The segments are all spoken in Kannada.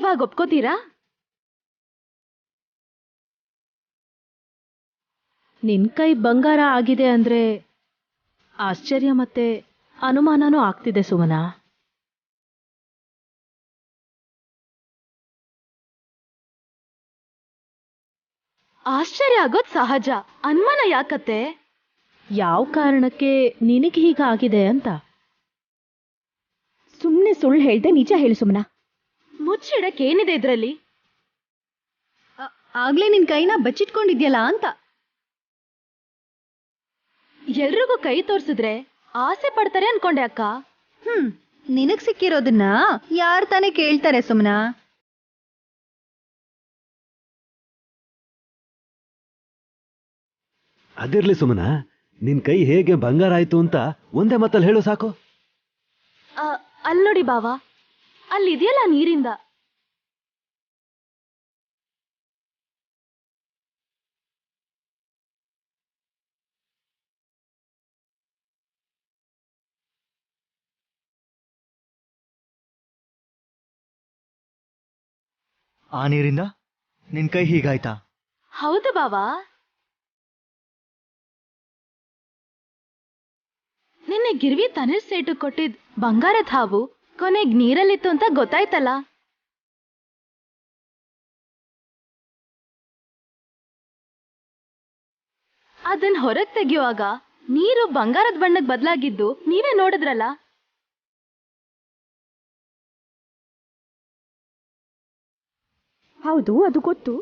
ಇವಾಗ ಒಪ್ಕೋತೀರಾ? ನಿನ್ ಕೈ ಬಂಗಾರ ಆಗಿದೆ ಅಂದ್ರೆ ಆಶ್ಚರ್ಯ ಮತ್ತೆ ಅನುಮಾನನೂ ಆಗ್ತಿದೆ ಸುಮನಾ. ಆಶ್ಚರ್ಯ ಆಗೋದ್ ಸಹಜ, ಅನುಮಾನ ಯಾಕತ್ತೆ? ಯಾವ ಕಾರಣಕ್ಕೆ ನಿನಗೆ ಹೀಗಾಗಿದೆ ಅಂತ. ಸುಮ್ನೆ ಸುಳ್ಳು ಹೇಳ್ದೆ ನಿಜ ಹೇಳು ಸುಮನಾ. ಮುಚ್ಚಿಡಕ್ ಏನಿದೆ ಇದ್ರಲ್ಲಿ? ಆಗ್ಲೇ ನಿನ್ ಕೈನ ಬಚ್ಚಿಟ್ಕೊಂಡಿದ್ಯಲ್ಲ ಅಂತ. ಎಲ್ರಿಗೂ ಕೈ ತೋರ್ಸಿದ್ರೆ ಆಸೆ ಪಡ್ತಾರೆ ಅನ್ಕೊಂಡೆ ಅಕ್ಕ. ನಿನಗ್ ಸಿಕ್ಕಿರೋದನ್ನ ಯಾರ್ ತಾನೇ ಕೇಳ್ತಾರೆ ಸುಮನಾ. ಅದಿರ್ಲಿ ಸುಮನಾ, ನಿನ್ ಕೈ ಹೇಗೆ ಬಂಗಾರ ಆಯ್ತು ಅಂತ ಒಂದೇ ಮತ್ತಲ್ಲಿ ಹೇಳು ಸಾಕು. ಅಲ್ನೋಡಿ ಬಾವ, ಅಲ್ಲಿದೆಯಲ್ಲ ನೀರಿಂದ. ಆ ನೀರಿಂದ ನಿನ್ ಕೈ ಹೀಗಾಯ್ತಾ? ಹೌದು ಬಾವ. ನಿನ್ನೆ ಗಿರ್ವಿ ತನಿಷ್ ಸೇಟು ಕೊಟ್ಟಿದ್ ಬಂಗಾರದ ಹಾವು ಕೊನೆಗ್ ನೀರಲ್ಲಿತ್ತು ಅಂತ ಗೊತ್ತಾಯ್ತಲ್ಲ. ಅದನ್ ಹೊರಗ್ ತೆಗೆಯುವಾಗ ನೀರು ಬಂಗಾರದ ಬಣ್ಣಕ್ಕೆ ಬದಲಾಗಿದ್ದು ನೀವೇ ನೋಡಿದ್ರಲ್ಲ. ಹೌದು, ಅದು ಗೊತ್ತು.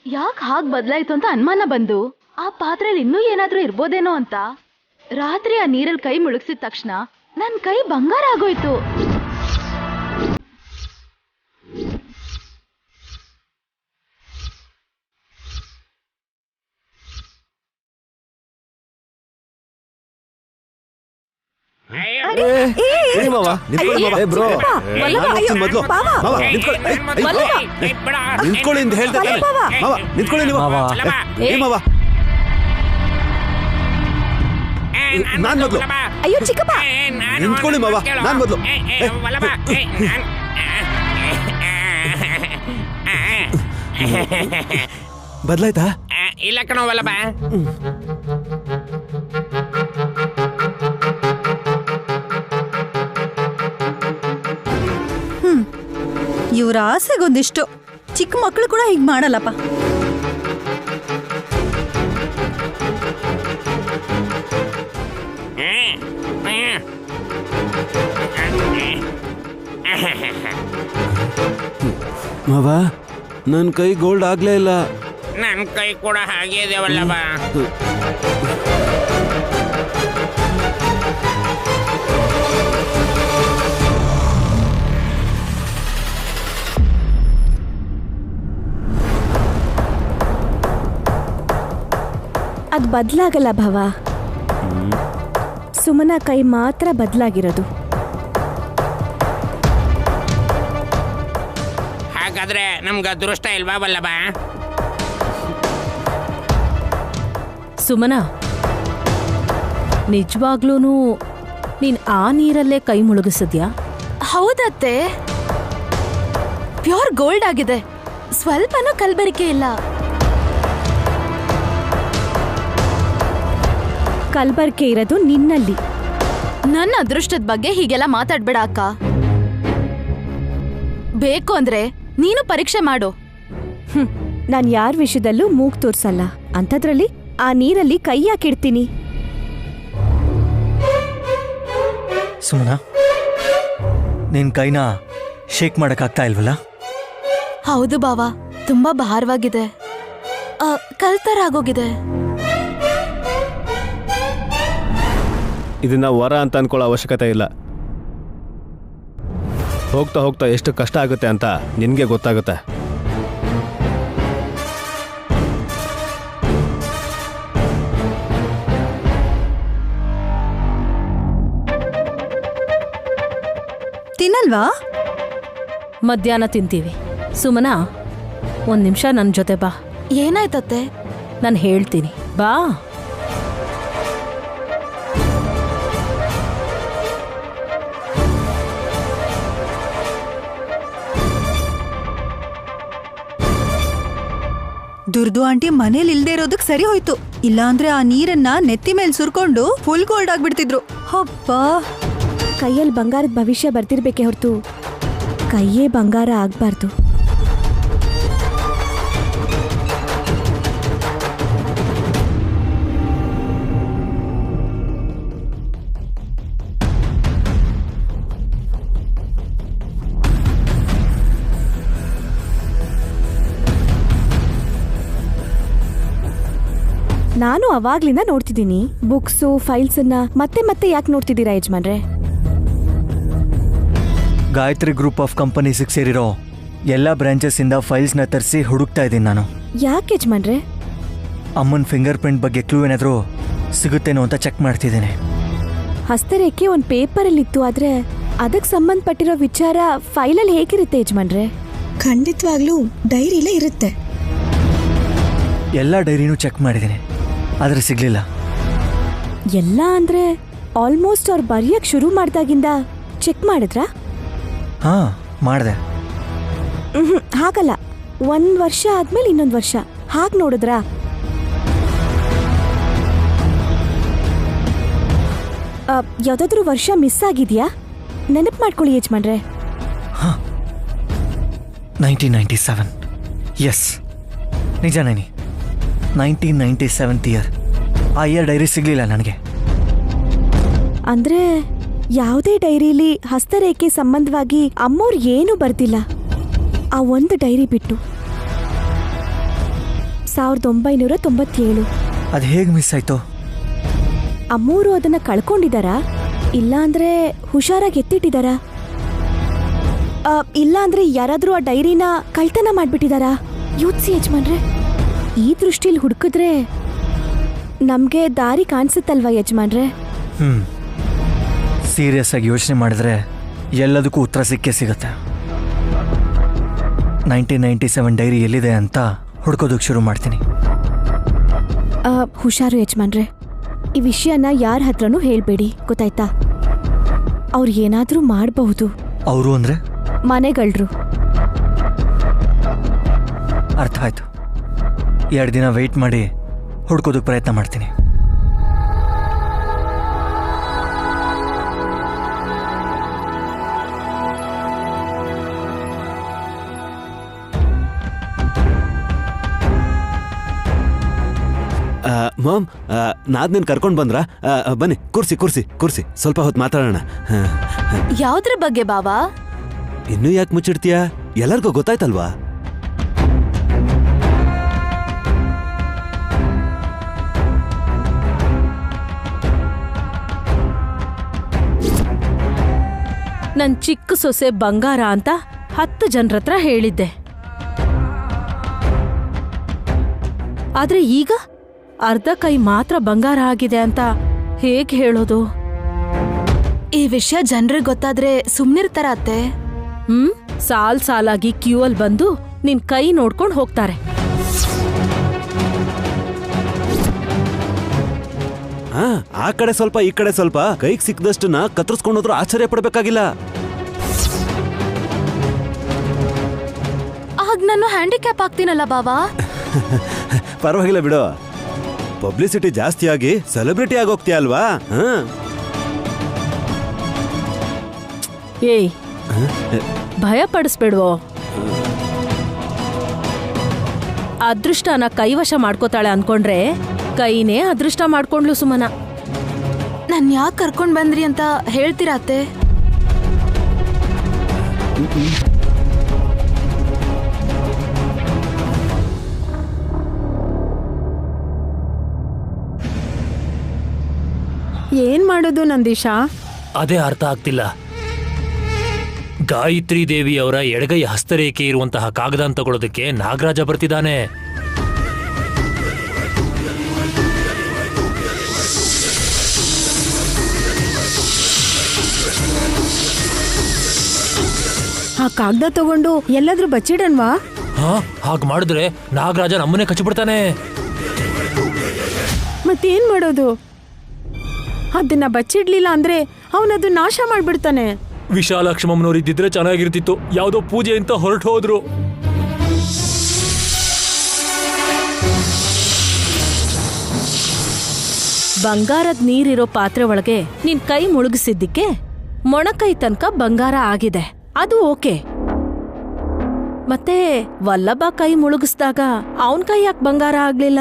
ಯಾಕೆ ಹಾಗ್ ಬದಲಾಯ್ತು ಅಂತ ಅನುಮಾನ ಬಂದು ಆ ಪಾತ್ರೆಯಲ್ಲಿ ಇನ್ನೂ ಏನಾದ್ರೂ ಇರ್ಬೋದೇನೋ ಅಂತ ರಾತ್ರಿ ಆ ನೀರಲ್ಲಿ ಕೈ ಮುಳುಗಿಸಿದ ತಕ್ಷಣ ನನ್ ಕೈ ಬಂಗಾರ ಆಗೋಯ್ತು. ನಾನ್ ಮೊದ್ಲು. ಅಯ್ಯೋ ಚಿಕ್ಕಪ್ಪ, ನಿಂತ್ಕೊಳ್ಳಿ ಮಾವ, ನಾನ್ ಮೊದ್ಲು. ಬದ್ಲಾಯ್ತಾ? ಇಲ್ಲ ಕಣೋ ವಲ್ಲಭ. ಇವ್ರ ಆಸೆಗೊಂದಿಷ್ಟು. ಚಿಕ್ಕ ಮಕ್ಕಳು ಕೂಡ ಹೀಗ್ ಮಾಡಲ್ಲಪ್ಪ. ಮಾವ, ನನ್ ಕೈ ಗೋಲ್ಡ್ ಆಗ್ಲೇ ಇಲ್ಲ. ನನ್ ಕೈ ಕೂಡ ಹಾಗೆ ಇದೆ ವಲ್ಲಭ. ಅದ್ ಬದ್ಲಾಗಲ್ಲ ಭಾವ. ಸುಮನ ಕೈ ಮಾತ್ರ ಬದ್ಲಾಗಿರೋದು. ಹಾಗಾದ್ರೆ ನಮ್ಗೆ ಅದೃಷ್ಟ ಇಲ್ವಾ ವಲ್ಲಭ? ಸುಮನಾ, ನಿಜವಾಗ್ಲೂನು ನೀನ್ ಆ ನೀರಲ್ಲೇ ಕೈ ಮುಳುಗಿಸಿದ್ಯಾ? ಹೌದತ್ತೆ, ಪ್ಯೂರ್ ಗೋಲ್ಡ್ ಆಗಿದೆ, ಸ್ವಲ್ಪನೂ ಕಲ್ಬರಿಕೆ ಇಲ್ಲ. ಕಲ್ಬರ್ಕೆ ಇರೋದು ನಿನ್ನಲ್ಲಿ. ನನ್ನ ಅದೃಷ್ಟದ ಬಗ್ಗೆ ಹೀಗೆಲ್ಲ ಮಾತಾಡ್ಬೇಡ ಅಕ್ಕ. ಬೇಕು ಅಂದ್ರೆ ನೀನು ಪರೀಕ್ಷೆ ಮಾಡು. ನಾನ್ ಯಾರ ವಿಷಯದಲ್ಲೂ ಮೂಗ್ ತೋರ್ಸಲ್ಲ. ಅಂಥದ್ರಲ್ಲಿ ಆ ನೀರಲ್ಲಿ ಕೈ ಯಾಕಿಡ್ತೀನಿ? ಸುಮನಾ, ನಿನ್ ಕೈನ ಶೇಕ್ ಮಾಡಕ್ಕಾಗ್ತಾ ಇಲ್ವಲ್ಲ? ಹೌದು ಬಾವ, ತುಂಬಾ ಭಾರವಾಗಿದೆ, ಕಲ್ತರ ಆಗೋಗಿದೆ. ಇದನ್ನ ವರ ಅಂತ ಅನ್ಕೊಳ್ಳೋ ಅವಶ್ಯಕತೆ ಇಲ್ಲ. ಹೋಗ್ತಾ ಹೋಗ್ತಾ ಎಷ್ಟು ಕಷ್ಟ ಆಗುತ್ತೆ ಅಂತ ನಿನಗೆ ಗೊತ್ತಾಗುತ್ತೆ. ತಿನ್ನಲ್ವಾ? ಮಧ್ಯಾಹ್ನ ತಿಂತೀವಿ. ಸುಮನಾ, ಒಂದ್ ನಿಮಿಷ ನನ್ನ ಜೊತೆ ಬಾ. ಏನಾಯ್ತತ್ತೆ? ನಾನು ಹೇಳ್ತೀನಿ, ಬಾ. ದುರ್ದು ಆಂಟಿ ಮನೇಲಿ ಇಲ್ದೇ ಇರೋದಕ್ ಸರಿ ಹೋಯ್ತು, ಇಲ್ಲಾಂದ್ರೆ ಆ ನೀರನ್ನ ನೆತ್ತಿ ಮೇಲೆ ಸುರ್ಕೊಂಡು ಫುಲ್ ಕೋಲ್ಡ್ ಆಗ್ಬಿಡ್ತಿದ್ರು. ಹಬ್ಬ, ಕೈಯಲ್ಲಿ ಬಂಗಾರದ ಭವಿಷ್ಯ ಬರ್ತಿರ್ಬೇಕೆ ಹೊರತು ಕೈಯೇ ಬಂಗಾರ ಆಗ್ಬಾರ್ದು. ನಾನು ಅವಾಗ್ಲಿಂದ ನೋಡ್ತಿದ್ದೀನಿ. ಬುಕ್ಸು ಫೈಲ್ಸ್ ಅನ್ನ ಮತ್ತೆ ಮತ್ತೆ ಯಾಕೆ ನೋಡ್ತಿದ್ದೀರಾ ಯಜಮಾನ್ರೆ? ಗಾಯತ್ರಿ ಗ್ರೂಪ್ ಆಫ್ ಕಂಪನೀಸಿಗೆ ಸೇರಿರೋ ಎಲ್ಲ ಬ್ರಾಂಚಸ್ ಇಂದ ಫೈಲ್ಸ್ನ ತರಿಸಿ ಹುಡುಕ್ತಾ ಇದ್ದೀನಿ ನಾನು. ಯಾಕೆ ಯಜಮಾನ್ರೆ? ಅಮ್ಮನ ಫಿಂಗರ್ ಪ್ರಿಂಟ್ ಬಗ್ಗೆ ಕ್ಲೂ ಏನಾದರೂ ಸಿಗುತ್ತೇನೋ ಅಂತ ಚೆಕ್ ಮಾಡ್ತಿದ್ದೀನಿ. ಹಸ್ತರೇಖೆ ಒಂದು ಪೇಪರಲ್ಲಿ ಇತ್ತು, ಆದ್ರೆ ಅದಕ್ಕೆ ಸಂಬಂಧಪಟ್ಟಿರೋ ವಿಚಾರ ಫೈಲಲ್ಲಿ ಹೇಗಿರುತ್ತೆ ಯಜಮಾನ್ರೆ? ಖಂಡಿತವಾಗ್ಲೂ ಡೈರಿಲೇ ಇರುತ್ತೆ. ಎಲ್ಲ ಡೈರಿನೂ ಚೆಕ್ ಮಾಡಿದ್ದೀನಿ, ಆದರೆ ಸಿಗ್ಲಿಲ್ಲ. ಎಲ್ಲ ಅಂದ್ರೆ ಆಲ್ಮೋಸ್ಟ್ ಅವ್ರು ಬರೆಯಕ್ ಶುರು ಮಾಡ್ದಾಗಿಂದ ಚೆಕ್ ಮಾಡಿದ್ರಾ? ಹಾ, ಮಾಡಿದೆ. ಹಾಗಲ್ಲ, 1 ವರ್ಷ ಆದ್ಮೇಲೆ ಇನ್ನೊಂದು ವರ್ಷ ಹಾಗೆ ನೋಡಿದ್ರಾ? ಯಾವ್ದಾದ್ರೂ ವರ್ಷ ಮಿಸ್ ಆಗಿದ್ಯಾ? ನೆನಪು ಮಾಡ್ಕೊಳ್ಳಿ ಯಜಮಾನ್ರೆ. 1997. ಎಸ್, ನಿಜ ನೇನಿ, 1997 ಇಯರ್. ಆ ಇಯರ್ ಡೈರಿ ಸಿಗ್ಲಿಲ್ಲ ನನಗೆ. ಅಂದ್ರೆ ಯಾವುದೇ ಡೈರಿಲಿ ಹಸ್ತರೇಖೆ ಸಂಬಂಧವಾಗಿ ಅಮ್ಮೋರು ಏನೂ ಬರ್ದಿಲ್ಲ, ಆ ಒಂದು ಡೈರಿ ಬಿಟ್ಟು. 1997. ಅದು ಹೇಗೆ ಮಿಸ್ ಆಯ್ತು? ಅಮ್ಮೋರು ಅದನ್ನ ಕಳ್ಕೊಂಡಿದಾರಾ, ಇಲ್ಲ ಅಂದ್ರೆ ಹುಷಾರಾಗಿ ಎತ್ತಿಟ್ಟಿದಾರಾ, ಇಲ್ಲ ಅಂದ್ರೆ ಯಾರಾದ್ರೂ ಆ ಡೈರಿನ ಕಳ್ತನ ಮಾಡ್ಬಿಟ್ಟಿದಾರಾ? ಯೋಚಿಸಿ ಯಜಮಾನ್ರೆ. ಈ ದೃಷ್ಟಿಲಿ ಹುಡುಕಿದ್ರೆ ನಮ್ಗೆ ದಾರಿ ಕಾಣಿಸುತ್ತಲ್ವಾ ಯಜಮಾನ್ರೆ? ಸೀರಿಯಸ್ ಆಗಿ ಯೋಚನೆ ಮಾಡಿದ್ರೆ ಎಲ್ಲದಕ್ಕೂ ಉತ್ತರ ಸಿಕ್ಕೇ ಸಿಗುತ್ತೆ. 1997 ಡೈರಿ ಎಲ್ಲಿದೆ ಅಂತ ಹುಡ್ಕೋದಕ್ಕೆ ಶುರು ಮಾಡ್ತೀನಿ. ಹುಷಾರು ಯಜಮಾನ್ರೆ, ಈ ವಿಷಯನ ಯಾರ ಹತ್ರನೂ ಹೇಳ್ಬೇಡಿ, ಗೊತ್ತಾಯ್ತಾ? ಅವ್ರು ಏನಾದ್ರೂ ಮಾಡಬಹುದು. ಅವರು ಅಂದ್ರೆ ಮನೆಗಳ್ರು. ಅರ್ಥ ಆಯ್ತು. 2 ದಿನ ವೆಯ್ಟ್ ಮಾಡಿ ಹುಡ್ಕೋದಕ್ಕೆ ಪ್ರಯತ್ನ ಮಾಡ್ತೀನಿ. ಮಾಮ್, ನಾದ್ನೇನು ಕರ್ಕೊಂಡು ಬಂದ್ರಾ? ಬನ್ನಿ, ಕೂರ್ಸಿ ಸ್ವಲ್ಪ ಹೊತ್ತು ಮಾತಾಡೋಣ. ಯಾವ್ದ್ರ ಬಗ್ಗೆ ಬಾವಾ? ಇನ್ನೂ ಯಾಕೆ ಮುಚ್ಚಿಡ್ತೀಯಾ? ಎಲ್ಲರಿಗೂ ಗೊತ್ತಾಯ್ತಲ್ವಾ? ನನ್ ಚಿಕ್ಕ ಸೊಸೆ ಬಂಗಾರ ಅಂತ 10 ಜನರ ಹತ್ರ ಹೇಳಿದ್ದೆ. ಆದ್ರೆ ಈಗ ಅರ್ಧ ಕೈ ಮಾತ್ರ ಬಂಗಾರ ಆಗಿದೆ ಅಂತ ಹೇಗ್ ಹೇಳೋದು? ಈ ವಿಷಯ ಜನರಿಗೆ ಗೊತ್ತಾದ್ರೆ ಸುಮ್ನಿರ್ತಾರ ಅತ್ತೆ? ಸಾಲಾಗಿ ಕ್ಯೂ ಅಲ್ಲಿ ಬಂದು ನಿನ್ ಕೈ ನೋಡ್ಕೊಂಡು ಹೋಗ್ತಾರೆ. ಆ ಕಡೆ ಸ್ವಲ್ಪ ಈ ಕಡೆ ಸ್ವಲ್ಪ ಕೈಗೆ ಸಿಕ್ಕದಷ್ಟನ್ನ ಕತ್ತರಿಸ್ಕೊಂಡೋದ್ರು ಆಶ್ಚರ್ಯ ಪಡ್ಬೇಕಾಗಿಲ್ಲ. ಆಗ ನಾನು ಹ್ಯಾಂಡಿಕ್ಯಾಪ್ ಆಗ್ತೀನಲ್ಲ ಬಾವಾ? ಪರವಾಗಿಲ್ಲ ಬಿಡು, ಪಬ್ಲಿಸಿಟಿ ಜಾಸ್ತಿ ಆಗಿ ಸೆಲೆಬ್ರಿಟಿ ಆಗೋಗ್ತೀಯ ಅಲ್ವಾ? ಏಯ್, ಭಯ ಪಡಿಸ್ಬೇಡ್ವೋ. ಅದೃಷ್ಟನ ಕೈವಶ ಮಾಡ್ಕೋತಾಳೆ ಅನ್ಕೊಂಡ್ರೆ ಕೈನೇ ಅದೃಷ್ಟ ಮಾಡ್ಕೊಂಡ್ಲು ಸುಮನ. ನನ್ ಯಾಕೆ ಕರ್ಕೊಂಡ್ ಬಂದ್ರಿ ಅಂತ ಹೇಳ್ತೀರಾ ಅತ್ತೆ? ಏನ್ ಮಾಡೋದು ನಂದೀಶಾ? ಅದೇ ಅರ್ಥ ಆಗ್ತಿಲ್ಲ. ಗಾಯತ್ರಿ ದೇವಿ ಅವರ ಎಡಗೈ ಹಸ್ತರೇಖೆ ಇರುವಂತಹ ಕಾಗದ ತಗೊಳ್ಳೋದಕ್ಕೆ ನಾಗರಾಜ ಬರ್ತಿದ್ದಾನೆ. ಆ ಕಾಗದ ತಗೊಂಡು ಎಲ್ಲಾದ್ರೂ ಬಚ್ಚಿಡನ್ವಾ? ಹಾಗೆ ಮಾಡಿದ್ರೆ ನಾಗರಾಜ ನಮ್ಮನ್ನೇ ಕಚ್ಚಿಬಿಡ್ತಾನೆ. ಮತ್ತೇನ್ ಮಾಡೋದು? ಅದನ್ನ ಬಚ್ಚಿಡ್ಲಿಲ್ಲ ಅಂದ್ರೆ ಅವನದು ನಾಶ ಮಾಡ್ಬಿಡ್ತಾನೆ. ವಿಶಾಲಾಕ್ಷಮ್ಮನವ್ರು ಇದ್ದಿದ್ರೆ ಚೆನ್ನಾಗಿರ್ತಿತ್ತು. ಯಾವುದೋ ಪೂಜೆ ಅಂತ ಹೊರಟು ಹೋದ್ರು. ಬಂಗಾರದ ನೀರಿರೋ ಪಾತ್ರೆ ಒಳಗೆ ನಿನ್ ಕೈ ಮುಳುಗಿಸಿದ್ದಕ್ಕೆ ಮೊಣಕೈ ತನಕ ಬಂಗಾರ ಆಗಿದೆ, ಅದು ಓಕೆ. ಮತ್ತೆ ವಲ್ಲಭ ಕೈ ಮುಳುಗಿಸ್ದಾಗ ಅವನ್ ಕೈ ಯಾಕೆ ಬಂಗಾರ ಆಗ್ಲಿಲ್ಲ?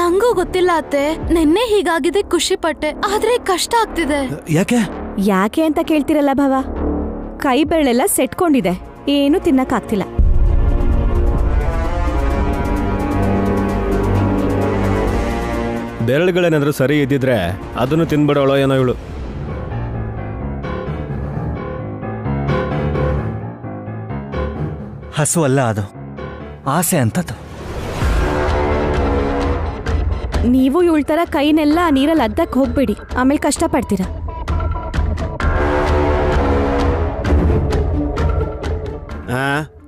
ನಂಗೂ ಗೊತ್ತಿಲ್ಲ ಅತ್ತೆ. ನಿನ್ನೆ ಹೀಗಾಗಿದೆ ಖುಷಿ ಪಟ್ಟೆ, ಆದ್ರೆ ಕಷ್ಟ ಆಗ್ತಿದೆ. ಯಾಕೆ ಯಾಕೆ ಅಂತ ಕೇಳ್ತಿರಲ್ಲ ಭಾವ, ಕೈ ಬೆರಳೆಲ್ಲ ಸೆಟ್ಕೊಂಡಿದೆ, ಏನು ತಿನ್ನಕ್ಕಾಗ್ತಿಲ್ಲ. ಬೆರಳುಗಳೇನಾದ್ರೂ ಸರಿ ಇದ್ದಿದ್ರೆ ಅದನ್ನು ತಿನ್ಬಿಡೋಳೋ ಏನೋ ಇವಳು. ಹಸು ಅಲ್ಲ, ಅದು ಆಸೆ ಅಂತದ್ದು. ನೀವು ಇವಳ ತರ ಕೈನೆಲ್ಲ ನೀರಲ್ಲಿ ಅದ್ದಕ್ಕೆ ಹೋಗ್ಬೇಡಿ, ಆಮೇಲೆ ಕಷ್ಟಪಡ್ತೀರಾ.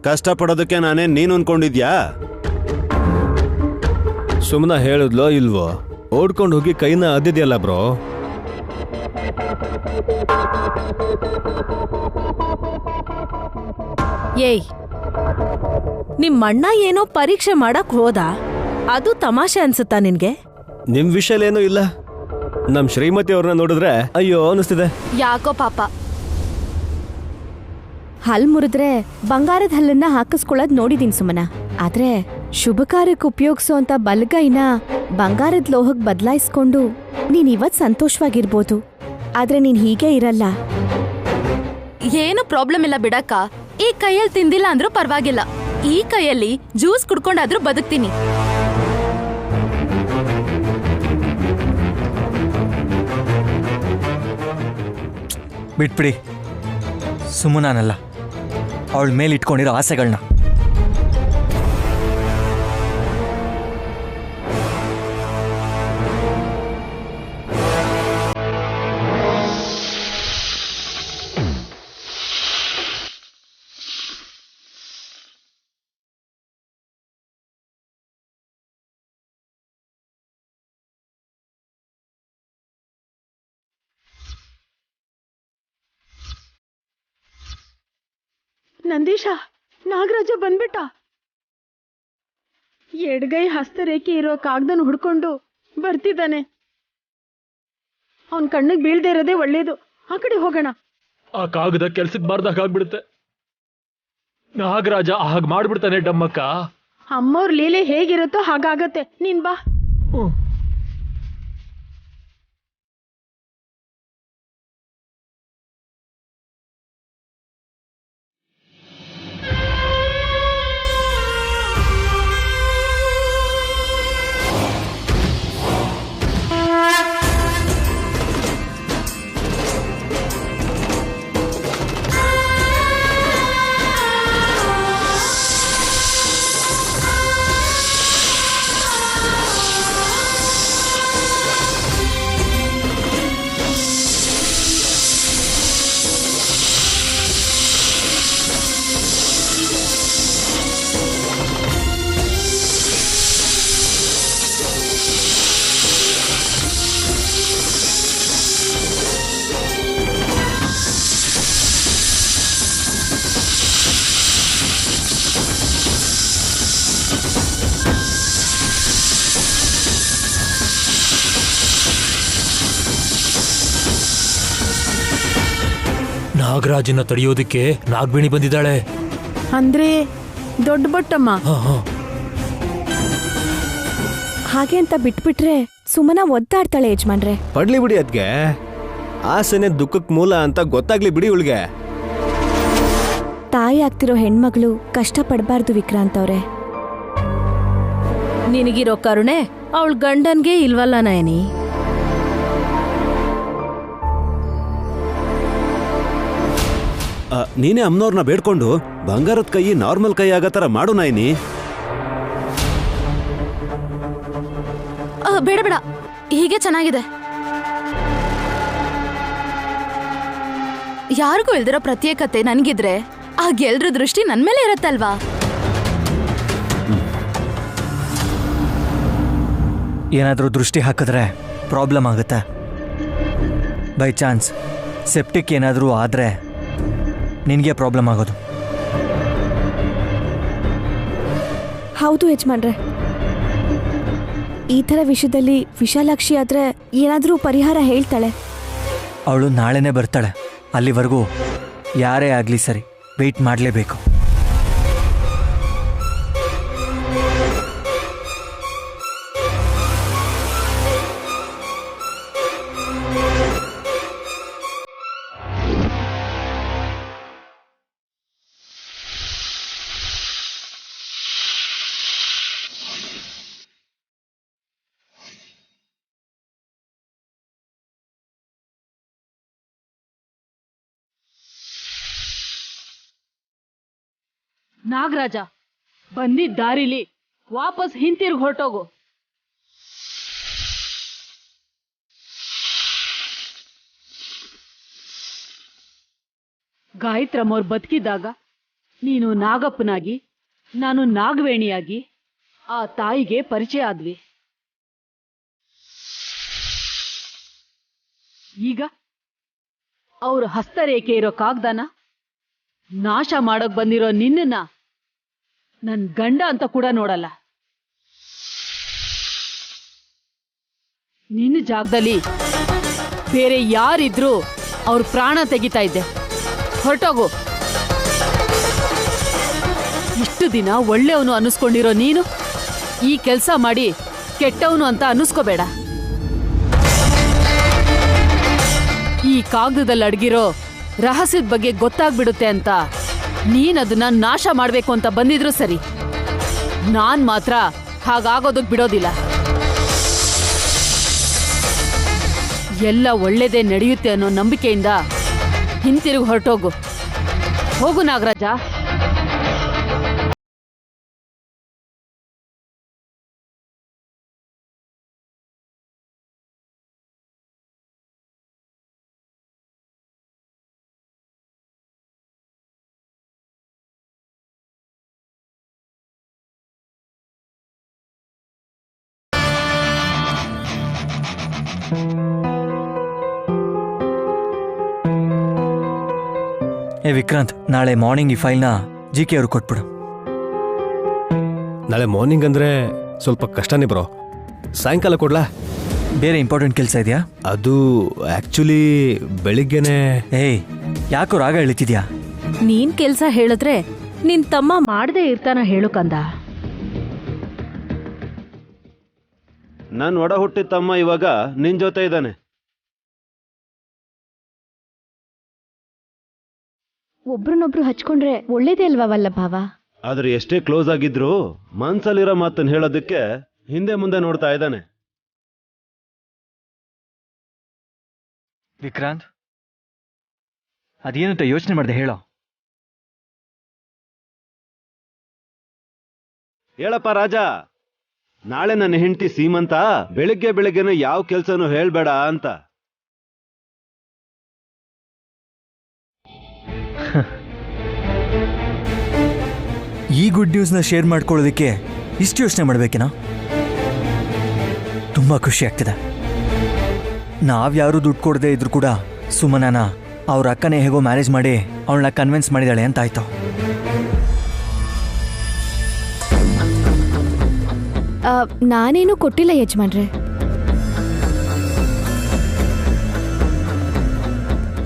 ಕಷ್ಟ ಪಡೋದಕ್ಕೆ ನಾನೇ ನೀನು ಅನ್ಕೊಂಡಿದ್ಯಾ? ಸುಮ್ಮನೆ ಹೇಳಿದ್ಲೋ ಇಲ್ವೋ, ಓಡ್ಕೊಂಡು ಹೋಗಿ ಕೈನ ಅದ್ದಿದ್ಯಲ್ಲ ಬ್ರೋ. ಏಯ್, ನಿಮ್ಮಣ್ಣ ಏನೋ ಪರೀಕ್ಷೆ ಮಾಡಕ್ ಹೋದ, ಅದು ತಮಾಷೆ ಅನ್ಸುತ್ತಾ ನಿನ್ಗೆ? ನಿಮ್ ವಿಷಯಲೇನೂ ಇಲ್ಲ. ನಮ್ ಶ್ರೀಮತಿ ಅವ್ರನ್ನ ನೋಡಿದ್ರೆ ಅಯ್ಯೋ ಅನಿಸ್ತಿದೆ. ಯಾಕೋ ಪಾಪ. ಹಲ್ ಮುರಿದ್ರೆ ಬಂಗಾರದ ಹಲ್ಲನ್ನ ಹಾಕಿಸ್ಕೊಳ್ಳೋದ್ ನೋಡಿದೀನಿ ಸುಮನ. ಆದ್ರೆ ಶುಭ ಕಾರ್ಯಕ್ಕೆ ಉಪಯೋಗಿಸೋ ಅಂತ ಬಲಗೈನ ಬಂಗಾರದ ಲೋಹಕ್ ಬದಲಾಯಿಸ್ಕೊಂಡು ನೀನ್ ಇವತ್ ಸಂತೋಷವಾಗಿರ್ಬೋದು, ಆದ್ರೆ ನೀನ್ ಹೀಗೆ ಇರಲ್ಲ. ಏನು ಪ್ರಾಬ್ಲಮ್ ಇಲ್ಲ ಬಿಡಕ್ಕ. ಈ ಕೈಯಲ್ಲಿ ತಿಂದಿಲ್ಲ ಅಂದ್ರೂ ಪರವಾಗಿಲ್ಲ, ಈ ಕೈಯಲ್ಲಿ ಜ್ಯೂಸ್ ಕುಡ್ಕೊಂಡಾದ್ರೂ ಬದುಕ್ತೀನಿ. ಬಿಟ್ಬಿಡಿ, ಸುಮ್ಮನಾನಲ್ಲ ಅವಳ ಮೇಲೆ ಇಟ್ಕೊಂಡಿರೋ ಆಸೆಗಳನ್ನ. ನಂದೀಶ, ನಾಗರಾಜ ಬಂದ್ಬಿಟ್ಟ. ಎಡಗೈ ಹಸ್ತರೇಖೆ ಇರೋ ಕಾಗ್ದನ ಹುಡ್ಕೊಂಡು ಬರ್ತಿದ್ದಾನೆ. ಅವನ್ ಕಣ್ಣಿಗೆ ಬೀಳ್ದೇ ಇರೋದೇ ಒಳ್ಳೇದು. ಆ ಕಡೆ ಹೋಗೋಣ. ಆ ಕಾಗದ ಕೆಲ್ಸಕ್ಕೆ ಬಾರ್ದಾಗ ಆಗ್ಬಿಡುತ್ತೆ. ನಾಗರಾಜ ಹಾಗೆ ಮಾಡ್ಬಿಡ್ತಾನೆ ಡಮ್ಮಕ್ಕ. ಅಮ್ಮವ್ರ ಲೀಲೆ ಹೇಗಿರುತ್ತೋ ಹಾಗಾಗತ್ತೆ. ನೀನ್ ಬಾ. ನಾಗರಾಜನ ತಡೆಯೋದಕ್ಕೆ ನಾಗವೇಣಿ ಬಂದಿದ್ದಾಳೆ. ಅಂದ್ರೆ ದೊಡ್ಡ ಬಟ್ಟಮ್ಮ. ಹಾಗೆ ಅಂತ ಬಿಟ್ಬಿಟ್ರೆ ಸುಮನ ಒದ್ದಾಡ್ತಾಳೆ ಯಜಮಾನ್ರೆ. ಪಡ್ಲಿ ಬಿಡಿ, ಅದ್ಗೆ ಆಸೆನೆ ದುಃಖಕ್ ಮೂಲ ಅಂತ ಗೊತ್ತಾಗ್ಲಿ ಬಿಡಿ ಇವಳಿಗೆ. ತಾಯಿ ಆಗ್ತಿರೋ ಹೆಣ್ಮಗಳು ಕಷ್ಟ ಪಡಬಾರ್ದು ವಿಕ್ರಾಂತ್ ಅವ್ರೆ. ನಿನಗಿರೋ ಕರುಣೆ ಅವಳ ಗಂಡನ್ಗೆ ಇಲ್ವಲ್ಲ ನಯನಿ. ನೀನೇ ಅಮ್ಮನವ್ರನ್ನ ಬೇಡ್ಕೊಂಡು ಬಂಗಾರದ ಕೈ ನಾರ್ಮಲ್ ಕೈ ಆಗೋ ಥರ ಮಾಡು ನಯನಿ. ಬೇಡ ಬೇಡ, ಹೀಗೆ ಚೆನ್ನಾಗಿದೆ. ಯಾರಿಗೂ ಇಲ್ದಿರೋ ಪ್ರತ್ಯೇಕತೆ ನನ್ಗಿದ್ರೆ ಆ ಗೆಲ್ರ ದೃಷ್ಟಿ ನನ್ ಮೇಲೆ ಇರತ್ತಲ್ವಾ? ಏನಾದರೂ ದೃಷ್ಟಿ ಹಾಕಿದ್ರೆ ಪ್ರಾಬ್ಲಮ್ ಆಗುತ್ತೆ. ಬೈ ಚಾನ್ಸ್ ಸೆಪ್ಟಿಕ್ ಏನಾದರೂ ಆದರೆ ನಿನಗೆ ಪ್ರಾಬ್ಲಮ್ ಆಗೋದು. ಹೌದು ಯಜಮಾನ್ರೆ, ಈ ಥರ ವಿಷಯದಲ್ಲಿ ವಿಶಾಲಾಕ್ಷಿ ಆದ್ರೆ ಏನಾದ್ರೂ ಪರಿಹಾರ ಹೇಳ್ತಾಳೆ. ಅವಳು ನಾಳೆನೇ ಬರ್ತಾಳೆ. ಅಲ್ಲಿವರೆಗೂ ಯಾರೇ ಆಗಲಿ ಸರಿ, ವೆಯ್ಟ್ ಮಾಡಲೇಬೇಕು. ನಾಗರಾಜ, ಬಂದಿದ್ದ ದಾರಿಲಿ ವಾಪಸ್ ಹಿಂತಿರ್ಗಿ ಹೊರಟೋಗು. ಗಾಯತ್ರಮ್ಮವ್ರು ಬದುಕಿದ್ದಾಗ ನೀನು ನಾಗಪ್ಪನಾಗಿ, ನಾನು ನಾಗವೇಣಿಯಾಗಿ ಆ ತಾಯಿಗೆ ಪರಿಚಯ ಆದ್ವಿ. ಈಗ ಅವ್ರ ಹಸ್ತರೇಖೆ ಇರೋ ಕಾಗ್ದಾನ ನಾಶ ಮಾಡೋಕ್ ಬಂದಿರೋ ನಿನ್ನನ್ನ ನನ್ ಗಂಡ ಅಂತ ಕೂಡ ನೋಡಲ್ಲ. ನಿನ್ನ ಜಾಗದಲ್ಲಿ ಬೇರೆ ಯಾರಿದ್ರು ಅವ್ರ ಪ್ರಾಣ ತೆಗಿತಾ ಇದ್ದೆ. ಹೊರಟೋಗು. ಇಷ್ಟು ದಿನ ಒಳ್ಳೆಯವನು ಅನ್ನಿಸ್ಕೊಂಡಿರೋ ನೀನು ಈ ಕೆಲಸ ಮಾಡಿ ಕೆಟ್ಟವನು ಅಂತ ಅನ್ನಿಸ್ಕೋಬೇಡ. ಈ ಕಾಗದದಲ್ಲಿ ಅಡಗಿರೋ ರಹಸ್ಯದ ಬಗ್ಗೆ ಗೊತ್ತಾಗ್ಬಿಡುತ್ತೆ ಅಂತ ನೀನದನ್ನ ನಾಶ ಮಾಡ್ಬೇಕು ಅಂತ ಬಂದಿದ್ರು ಸರಿ, ನಾನ್ ಮಾತ್ರ ಹಾಗಾಗೋದಕ್ ಬಿಡೋದಿಲ್ಲ. ಎಲ್ಲ ಒಳ್ಳೇದೇ ನಡೆಯುತ್ತೆ ಅನ್ನೋ ನಂಬಿಕೆಯಿಂದ ಹಿಂತಿರುಗಿ ಹೊರಟೋಗು. ಹೋಗು ನಾಗರಾಜ. ಏ ವಿಕ್ರಾಂತ್, ನಾಳೆ ಮಾರ್ನಿಂಗ್ ಈ ಫೈಲ್ನ GK ಅವ್ರಿಗೆ ಕೊಟ್ಬಿಡು. ನಾಳೆ ಮಾರ್ನಿಂಗ್ ಅಂದ್ರೆ ಸ್ವಲ್ಪ ಕಷ್ಟನೇ ಬ್ರೋ. ಸಾಯಂಕಾಲ ಕೊಡ್ಲಾ? ಬೇರೆ ಇಂಪಾರ್ಟೆಂಟ್ ಕೆಲಸ ಇದೆಯಾ? ಅದು ಆಕ್ಚುಲಿ ಬೆಳಿಗ್ಗೆನೆ. ಏಯ್, ಯಾಕೋ ರಾಗ ಎಳಿತಿದ್ಯಾ? ನೀನ್ ಕೆಲ್ಸ ಹೇಳಿದ್ರೆ ನಿನ್ ತಮ್ಮ ಮಾಡದೇ ಇರ್ತಾನ ಹೇಳು ಕಂದ. ನನ್ ಒಡ ಹುಟ್ಟಿದ ತಮ್ಮ ಇವಾಗ ನಿನ್ ಜೊತೆ ಇದ್ದಾನೆ. ಒಬ್ರನ್ನೊಬ್ರು ಹಚ್ಕೊಂಡ್ರೆ ಒಳ್ಳೇದೇ ಅಲ್ವಾ ವಲ್ಲಭಾವ? ಆದ್ರೆ ಎಷ್ಟೇ ಕ್ಲೋಸ್ ಆಗಿದ್ರು ಮನ್ಸಲ್ಲಿರೋ ಮಾತನ್ನ ಹೇಳೋದಕ್ಕೆ ಹಿಂದೆ ಮುಂದೆ ನೋಡ್ತಾ ಇದ್ದಾನೆ. ವಿಕ್ರಾಂತ್, ಅದೇನಂತ ಯೋಚನೆ ಮಾಡ್ದೆ ಹೇಳೋ. ಹೇಳಪ್ಪ ರಾಜ, ನಾಳೆ ನನ್ನ ಹೆಂಡತಿ ಸೀಮಂತ, ಬೆಳಿಗ್ಗೆನೆ ಯಾವ ಕೆಲ್ಸನೂ ಹೇಳ್ಬೇಡ ಅಂತ. ಈ ಗುಡ್ ನ್ಯೂಸ್ನ ಶೇರ್ ಮಾಡ್ಕೊಳ್ಳೋದಕ್ಕೆ ಇಷ್ಟು ಯೋಚನೆ ಮಾಡ್ಬೇಕೇನಾ? ತುಂಬಾ ಖುಷಿ ಆಗ್ತಿದೆ. ನಾವ್ಯಾರು ದುಡ್ಡು ಕೊಡದೆ ಇದ್ರು ಕೂಡ ಸುಮನನ ಅವ್ರ ಅಕ್ಕನೇ ಹೇಗೋ ಮ್ಯಾನೇಜ್ ಮಾಡಿ ಅವಳನ್ನ ಕನ್ವಿನ್ಸ್ ಮಾಡಿದಾಳೆ ಅಂತಾಯ್ತು. ನಾನೇನು ಕೊಟ್ಟಿಲ್ಲ ಯಜಮಾನ್ರೆ.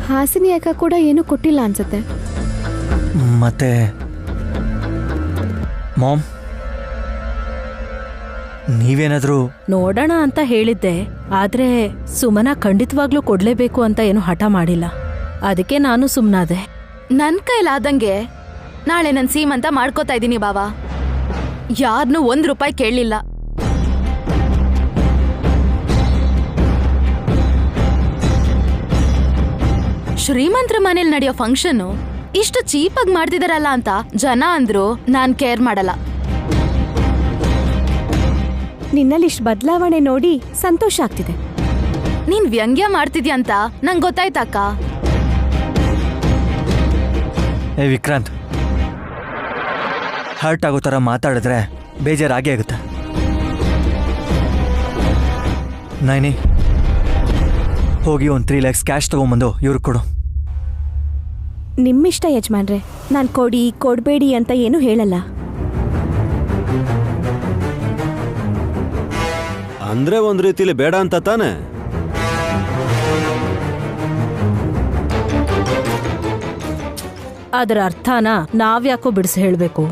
ಹಾಸಿನಿ ಅಕ್ಕ ಕೂಡ ಏನು ಕೊಟ್ಟಿಲ್ಲ ಅನ್ಸುತ್ತೆ. ಮತ್ತೆ ಮಾಮ್, ನೀವೇನಾದ್ರೂ ನೋಡೋಣ ಅಂತ ಹೇಳಿದ್ದೆ, ಆದ್ರೆ ಸುಮನ ಖಂಡಿತವಾಗ್ಲೂ ಕೊಡ್ಲೇಬೇಕು ಅಂತ ಏನು ಹಠ ಮಾಡಿಲ್ಲ. ಅದಕ್ಕೆ ನಾನು ಸುಮ್ನಾದೆ. ನನ್ ಕೈಲಾದಂಗೆ ನಾಳೆ ನನ್ ಸೀಮಂತ ಮಾಡ್ಕೋತಾ ಇದೀನಿ ಬಾವಾ. ಯಾರನ್ನೂ ₹1 ಕೇಳಲಿಲ್ಲ. ಶ್ರೀಮಂತರ ಮನೇಲಿ ನಡೆಯೋ ಫಂಕ್ಷನ್ ಇಷ್ಟು ಚೀಪಾಗಿ ಮಾಡ್ತಿದಾರಲ್ಲ ಅಂತ ಜನ ಅಂದ್ರು ನಾನ್ ಕೇರ್ ಮಾಡಲ್ಲ. ನಿನ್ನಲ್ಲಿಷ್ಟು ಬದಲಾವಣೆ ನೋಡಿ ಸಂತೋಷ ಆಗ್ತಿದೆ. ನೀನ್ ವ್ಯಂಗ್ಯ ಮಾಡ್ತಿದ್ಯಾ ಅಂತ ನಂಗೆ ಗೊತ್ತಾಯ್ತಕ್ಕ. ಏ ವಿಕ್ರಾಂತ್, ಹರ್ಟ್ ಆಗೋ ಥರ ಮಾತಾಡಿದ್ರೆ ಬೇಜಾರಾಗೇ ಆಗುತ್ತೆ. ನೈನಿ, ಹೋಗಿ ಒಂದು 3 lakhs ಕ್ಯಾಶ್ ತಗೊಂಬಂದು ಇವ್ರಿಗೆ ಕೊಡು. ನಿಮ್ಮಿಷ್ಟ ಯಜಮಾನ್ರೆ, ನಾನು ಕೊಡಬೇಡಿ ಅಂತ ಏನು ಹೇಳಲ್ಲ. ಅಂದ್ರೆ ಒಂದ್ ರೀತಿಲಿ ಬೇಡ ಅಂತ ತಾನೆ? ಅದರ ಅರ್ಥನ ನಾವ್ಯಾಕೋ ಬಿಡಿಸಿ ಹೇಳ್ಬೇಕು.